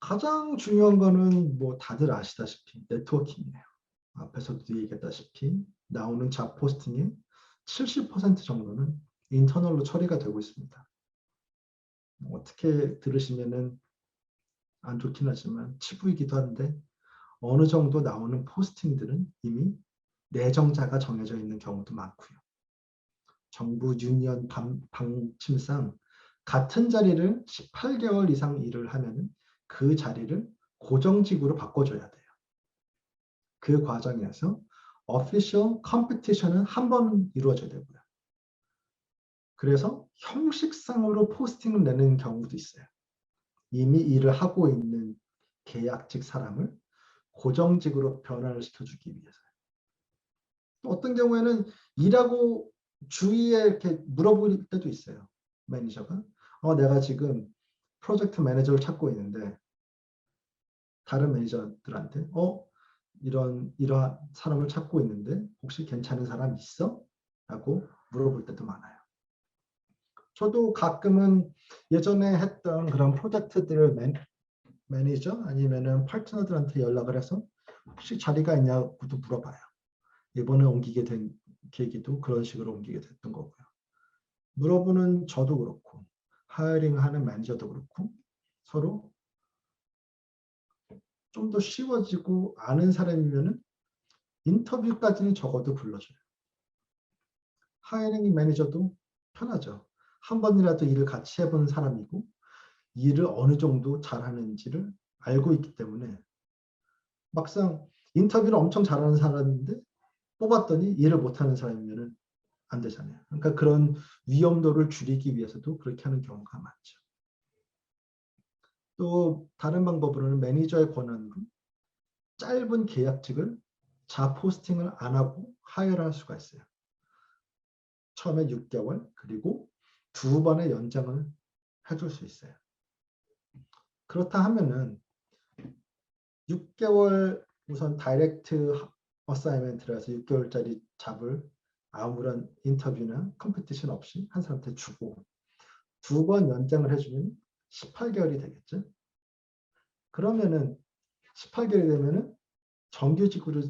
가장 중요한 거는 뭐 다들 아시다시피 네트워킹이에요. 앞에서도 얘기했다시피 나오는 잡 포스팅의 70% 정도는 인터널로 처리가 되고 있습니다. 어떻게 들으시면은 안 좋긴 하지만 치부이기도 한데 어느 정도 나오는 포스팅들은 이미 내정자가 정해져 있는 경우도 많고요. 정부 유니언 방침상 같은 자리를 18개월 이상 일을 하면 그 자리를 고정직으로 바꿔줘야 돼요. 그 과정에서 official competition은 한 번 이루어져야 되고요. 그래서 형식상으로 포스팅을 내는 경우도 있어요. 이미 일을 하고 있는 계약직 사람을 고정직으로 변화를 시켜주기 위해서요. 어떤 경우에는 일하고 주위에 이렇게 물어볼 때도 있어요. 매니저가 내가 지금 프로젝트 매니저를 찾고 있는데 다른 매니저들한테 이러한 사람을 찾고 있는데 혹시 괜찮은 사람 있어? 라고 물어볼 때도 많아요. 저도 가끔은 예전에 했던 그런 프로젝트들을 매니저 아니면은 파트너들한테 연락을 해서 혹시 자리가 있냐고도 물어봐요. 이번에 옮기게 된 계기도 그런 식으로 옮기게 됐던 거고요. 물어보는 저도 그렇고 하이링하는 매니저도 그렇고 서로 좀 더 쉬워지고 아는 사람이면은 인터뷰까지는 적어도 불러줘요. 하이링 매니저도 편하죠. 한 번이라도 일을 같이 해본 사람이고 일을 어느 정도 잘하는지를 알고 있기 때문에 막상 인터뷰를 엄청 잘하는 사람인데 뽑았더니 일을 못하는 사람이면 안 되잖아요. 그러니까 그런 위험도를 줄이기 위해서도 그렇게 하는 경우가 많죠. 또 다른 방법으로는 매니저의 권한으로 짧은 계약직을 자포스팅을 안 하고 하이어를 할 수가 있어요. 처음에 6개월 그리고 2번의 연장을 해줄 수 있어요. 그렇다 하면은 6개월 우선 다이렉트 어사이먼트를 해서 6개월짜리 잡을 아무런 인터뷰나 컴피티션 없이 한 사람한테 주고 2번 연장을 해주면 18개월이 되겠죠. 그러면은 18개월이 되면은 정규직으로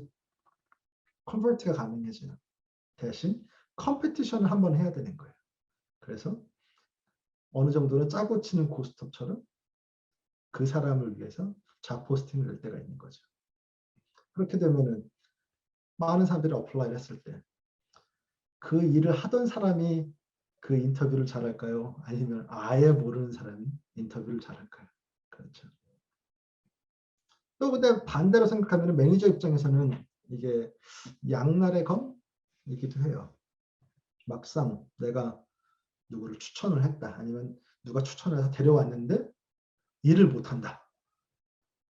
컨버트가 가능해져요. 대신 컴피티션을 한번 해야 되는 거예요. 그래서 어느 정도는 짜고 치는 고스톱처럼 그 사람을 위해서 잡포스팅을 낼 때가 있는 거죠. 그렇게 되면은 많은 사람들이 어플라이를 했을 때 그 일을 하던 사람이 그 인터뷰를 잘할까요? 아니면 아예 모르는 사람이 인터뷰를 잘할까요? 그렇죠. 또 근데 반대로 생각하면 매니저 입장에서는 이게 양날의 검이기도 해요. 막상 내가 누구를 추천을 했다. 아니면 누가 추천해서 데려왔는데 일을 못한다.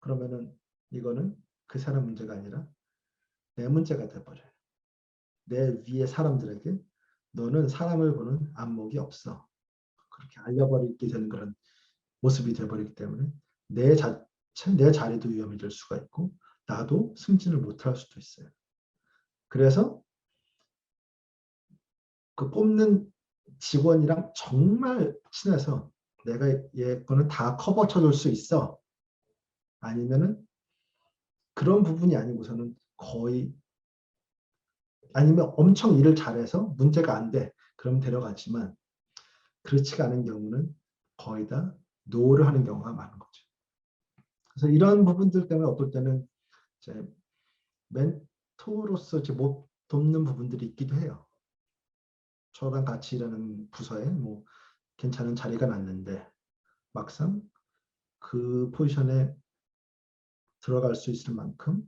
그러면은 이거는 그 사람 문제가 아니라 내 문제가 돼버려요. 내 위에 사람들에게 너는 사람을 보는 안목이 없어. 그렇게 알려버리게 되는 그런 모습이 돼버리기 때문에 내 자리도 위험해질 수가 있고 나도 승진을 못할 수도 있어요. 그래서 그 뽑는 직원이랑 정말 친해서 내가 얘 거는 다 커버 쳐줄 수 있어. 아니면은 그런 부분이 아니고서는 거의 아니면 엄청 일을 잘해서 문제가 안 돼. 그럼 데려가지만 그렇지가 않은 경우는 거의 다 노를 하는 경우가 많은 거죠. 그래서 이런 부분들 때문에 어떨 때는 이제 멘토로서 이제 못 돕는 부분들이 있기도 해요. 저랑 같이 일하는 부서에 뭐 괜찮은 자리가 났는데 막상 그 포지션에 들어갈 수 있을 만큼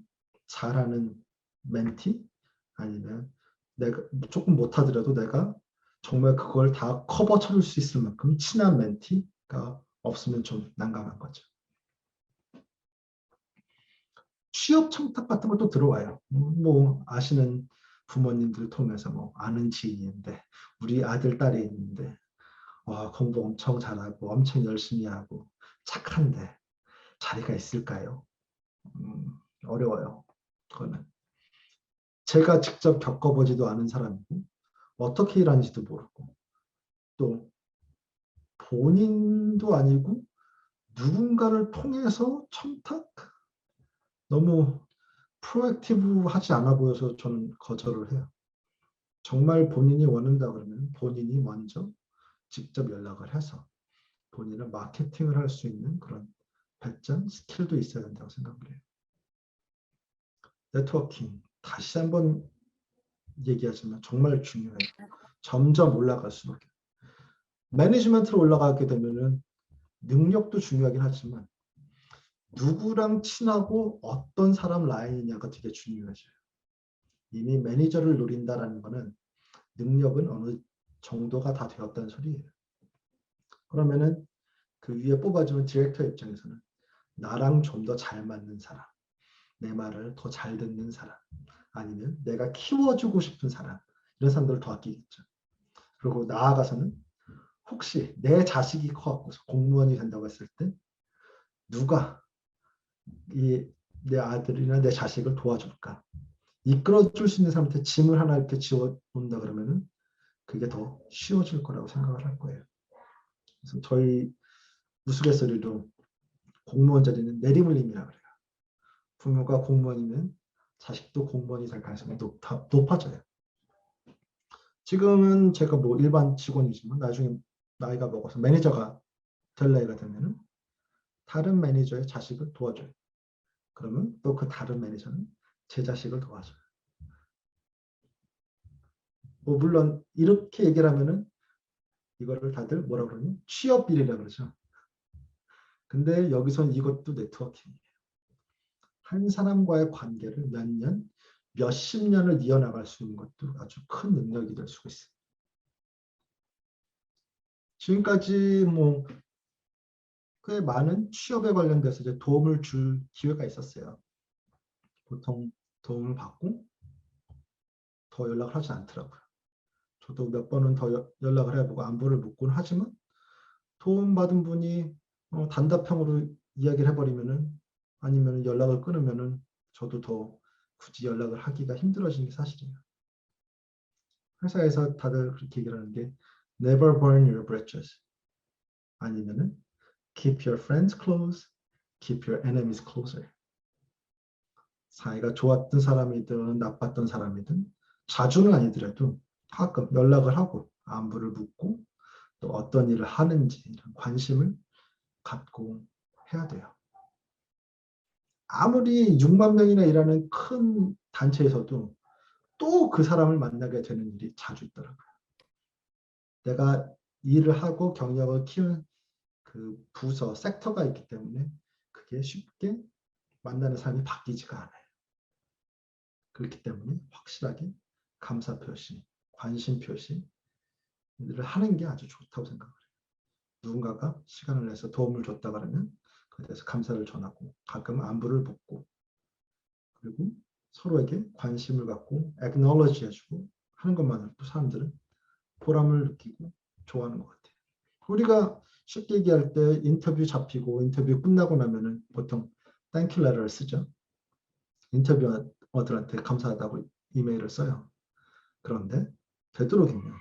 잘하는 멘티 아니면 내가 조금 못하더라도 내가 정말 그걸 다 커버 쳐줄 수 있을 만큼 친한 멘티가 없으면 좀 난감한 거죠. 취업 청탁 같은 것도 들어와요. 뭐 아시는 부모님들 통해서 뭐 아는 지인인데 우리 아들 딸이 있는데 와 공부 엄청 잘하고 엄청 열심히 하고 착한데 자리가 있을까요? 어려워요. 그거는 제가 직접 겪어보지도 않은 사람이고 어떻게 일하는지도 모르고 또 본인도 아니고 누군가를 통해서 청탁? 너무 프로액티브하지 않아 보여서 저는 거절을 해요. 정말 본인이 원한다 그러면 본인이 먼저 직접 연락을 해서 본인을 마케팅을 할 수 있는 그런 배짱, 스킬도 있어야 된다고 생각을 해요. 네트워킹, 다시 한번 얘기하지만 정말 중요해요. 점점 올라갈수록. 매니지먼트로 올라가게 되면은 능력도 중요하긴 하지만 누구랑 친하고 어떤 사람 라인이냐가 되게 중요해져요. 이미 매니저를 노린다라는 거는 능력은 어느 정도가 다 되었다는 소리예요. 그러면은 그 위에 뽑아주는 디렉터 입장에서는 나랑 좀 더 잘 맞는 사람, 내 말을 더 잘 듣는 사람, 아니면 내가 키워주고 싶은 사람, 이런 사람들을 더 아끼겠죠. 그리고 나아가서는 혹시 내 자식이 커갖고 공무원이 된다고 했을 때 누가 내 아들이나 내 자식을 도와줄까? 이끌어줄 수 있는 사람한테 짐을 하나 이렇게 지워놓는다 그러면은 그게 더 쉬워질 거라고 생각을 할 거예요. 그래서 저희 우스갯소리로 공무원 자리는 내리물림이라 그래요. 부모가 공무원이면 자식도 공무원이 될 가능성이 높아져요. 지금은 제가 뭐 일반 직원이지만 나중에 나이가 먹어서 매니저가 될 나이가 되면은 다른 매니저의 자식을 도와줘요. 그러면 또 그 다른 매니저는 제 자식을 도와줘요. 뭐 물론 이렇게 얘기를 하면은 이거를 다들 뭐라 그러니? 취업 비리라 그러죠. 근데 여기선 이것도 네트워킹이에요. 한 사람과의 관계를 몇 년, 몇십 년을 이어나갈 수 있는 것도 아주 큰 능력이 될 수가 있어요. 지금까지 뭐 꽤 많은 취업에 관련돼서 이제 도움을 줄 기회가 있었어요. 보통 도움을 받고 더 연락을 하지 않더라고요. 저도 몇 번은 더 연락을 해보고 안부를 묻곤 하지만 도움받은 분이 단답형으로 이야기를 해버리면은 아니면 연락을 끊으면은 저도 더 굳이 연락을 하기가 힘들어지는 게 사실이에요. 회사에서 다들 그렇게 얘기를 하는 게 never burn your bridges 아니면은 keep your friends close, keep your enemies closer. 사이가 좋았던 사람이든 나빴던 사람이든 자주는 아니더라도 가끔 연락을 하고 안부를 묻고 또 어떤 일을 하는지 이런 관심을 갖고 해야 돼요. 아무리 6만 명이나 일하는 큰 단체에서도 또 그 사람을 만나게 되는 일이 자주 있더라고요. 내가 일을 하고 경력을 키운 그 부서, 섹터가 있기 때문에 그게 쉽게 만나는 사람이 바뀌지가 않아요. 그렇기 때문에 확실하게 감사 표시, 관심 표시를 하는 게 아주 좋다고 생각을 해요. 누군가가 시간을 내서 도움을 줬다 그러면 그에 대해서 감사를 전하고 가끔 안부를 묻고 그리고 서로에게 관심을 갖고 acknowledge 해주고 하는 것만으로도 사람들은 보람을 느끼고 좋아하는 것 같아요. 우리가 쉽게 얘기할 때 인터뷰 잡히고 인터뷰 끝나고 나면은 보통 thank you letter를 쓰죠. 인터뷰어들한테 감사하다고 이메일을 써요. 그런데 되도록이면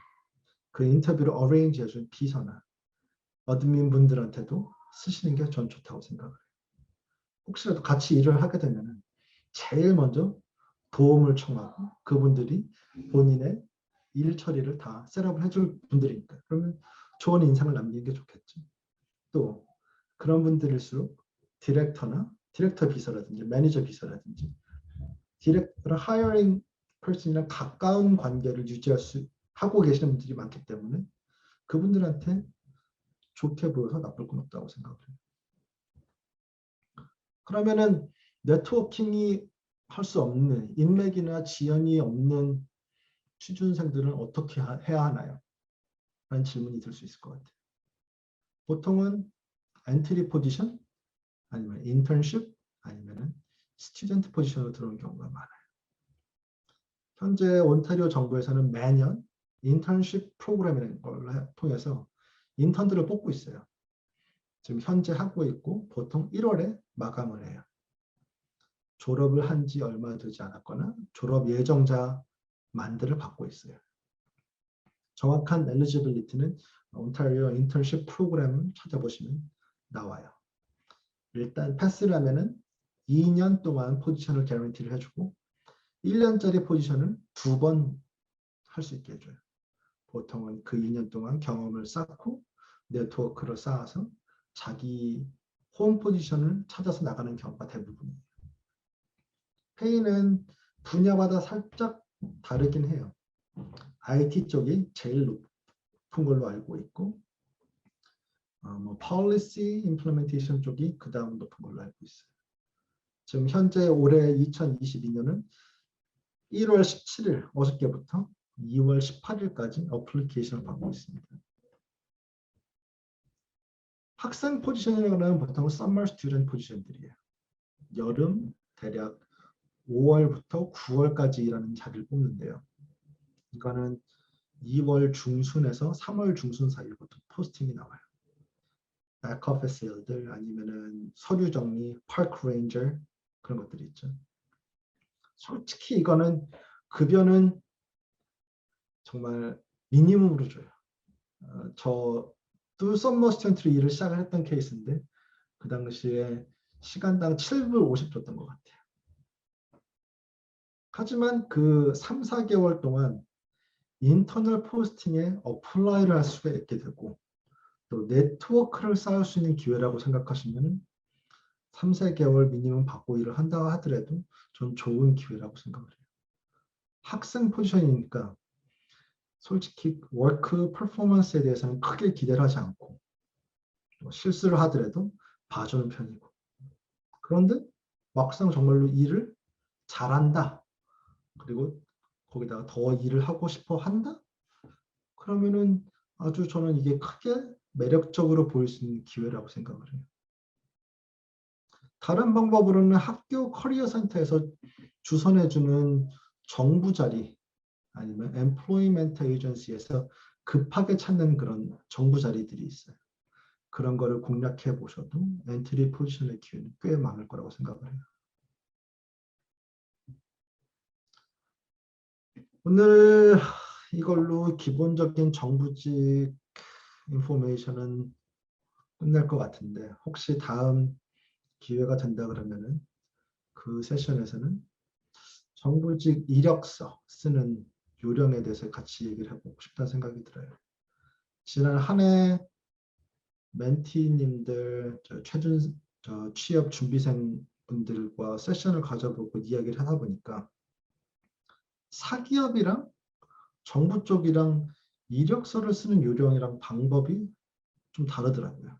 그 인터뷰를 어레인지 해준 비서나 어드민 분들한테도 쓰시는 게 전 좋다고 생각을 해요. 혹시라도 같이 일을 하게 되면 제일 먼저 도움을 청하고 그분들이 본인의 일 처리를 다 셋업을 해줄 분들이니까 그러면 좋은 인상을 남기는 게 좋겠죠. 또 그런 분들일수록 디렉터 비서라든지 매니저 비서라든지 디렉터랑 하이어링 퍼슨이랑 가까운 관계를 하고 계시는 분들이 많기 때문에 그분들한테 좋게 보여서 나쁠 건 없다고 생각을 해요. 그러면은 네트워킹이 할 수 없는 인맥이나 지연이 없는 취준생들은 어떻게 해야 하나요? 라는 질문이 들 수 있을 것 같아요. 보통은 엔트리 포지션 아니면 인턴십 아니면 스튜던트 포지션으로 들어오는 경우가 많아요. 현재 온타리오 정부에서는 매년 인턴십 프로그램이라는 걸 통해서 인턴들을 뽑고 있어요. 지금 현재 하고 있고 보통 1월에 마감을 해요. 졸업을 한 지 얼마 되지 않았거나 졸업 예정자만들을 받고 있어요. 정확한 엘리지빌리티는 온타리오 인턴십 프로그램을 찾아보시면 나와요. 일단 패스를 하면은 2년 동안 포지션을 개런티를 해주고 1년짜리 포지션을 2번 할 수 있게 해줘요. 보통은 그 2년 동안 경험을 쌓고 네트워크를 쌓아서 자기 홈 포지션을 찾아서 나가는 경우가 대부분이에요. 페이는 분야마다 살짝 다르긴 해요. IT 쪽이 제일 높은 걸로 알고 있고 policy implementation 쪽이 그 다음 높은 걸로 알고 있어요. 지금 현재 올해 2022년은 1월 17일 어저께부터 2월 18일까지 어플리케이션을 받고 있습니다. 학생 포지션이라는 보통 summer student 포지션들이에요. 여름 대략 5월부터 9월까지 일하는 자리를 뽑는데요. 이거는 2월 중순에서 3월 중순 사이부터 포스팅이 나와요. 백오피스 일들 아니면은 서류 정리, 파크 레인저 그런 것들이 있죠. 솔직히 이거는 급여는 정말 미니멈으로 줘요. 저도 썸머 스튜던트로 일을 시작을 했던 케이스인데 그 당시에 시간당 7불 50 줬던 것 같아요. 하지만 그 3, 4개월 동안 인터널 포스팅에 어플라이를 할 수가 있게 되고 또 네트워크를 쌓을 수 있는 기회라고 생각하시면 3, 4개월 미니멈 받고 일을 한다 하더라도 전 좋은 기회라고 생각을 해요. 학생 포지션이니까 솔직히 워크 퍼포먼스에 대해서는 크게 기대를 하지 않고 실수를 하더라도 봐주는 편이고 그런데 막상 정말로 일을 잘한다 그리고 거기다가 더 일을 하고 싶어 한다? 그러면은 아주 저는 이게 크게 매력적으로 보일 수 있는 기회라고 생각을 해요. 다른 방법으로는 학교 커리어 센터에서 주선해주는 정부 자리 아니면 엠플로이먼트 에이전시에서 급하게 찾는 그런 정부 자리들이 있어요. 그런 거를 공략해 보셔도 엔트리 포지션의 기회는 꽤 많을 거라고 생각을 해요. 오늘 이걸로 기본적인 정부직 인포메이션은 끝날 것 같은데 혹시 다음 기회가 된다 그러면은 그 세션에서는 정부직 이력서 쓰는 요령에 대해서 같이 얘기를 해보고 싶다는 생각이 들어요. 지난 한 해 멘티님들, 취업 준비생 분들과 세션을 가져보고 이야기를 하다 보니까 사기업이랑 정부 쪽이랑 이력서를 쓰는 요령이랑 방법이 좀 다르더라고요.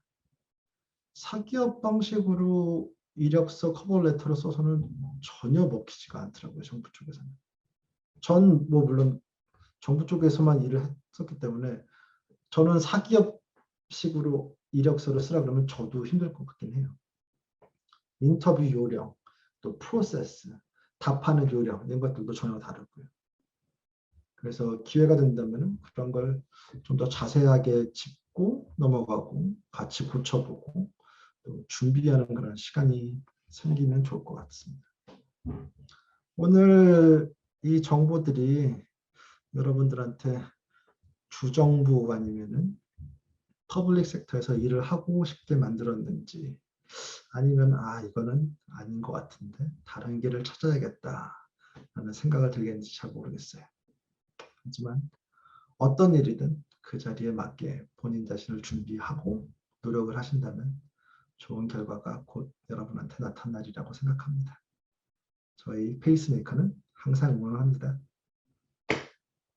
사기업 방식으로 이력서 커버레터를 써서는 전혀 먹히지가 않더라고요. 정부 쪽에서는. 전 물론 정부 쪽에서만 일을 했었기 때문에 저는 사기업식으로 이력서를 쓰라 그러면 저도 힘들 것 같긴 해요. 인터뷰 요령, 또 프로세스, 답하는 요령 이런 것들도 전혀 다르고요. 그래서 기회가 된다면 그런 걸 좀 더 자세하게 짚고 넘어가고 같이 고쳐보고 또 준비하는 그런 시간이 생기면 좋을 것 같습니다. 오늘 이 정보들이 여러분들한테 주정부 아니면은 퍼블릭 섹터에서 일을 하고 싶게 만들었는지 아니면 이거는 아닌 것 같은데 다른 길을 찾아야겠다 라는 생각을 들게 했는지 잘 모르겠어요. 하지만 어떤 일이든 그 자리에 맞게 본인 자신을 준비하고 노력을 하신다면 좋은 결과가 곧 여러분한테 나타나리라고 생각합니다. 저희 페이스메이커는 항상 응원합니다.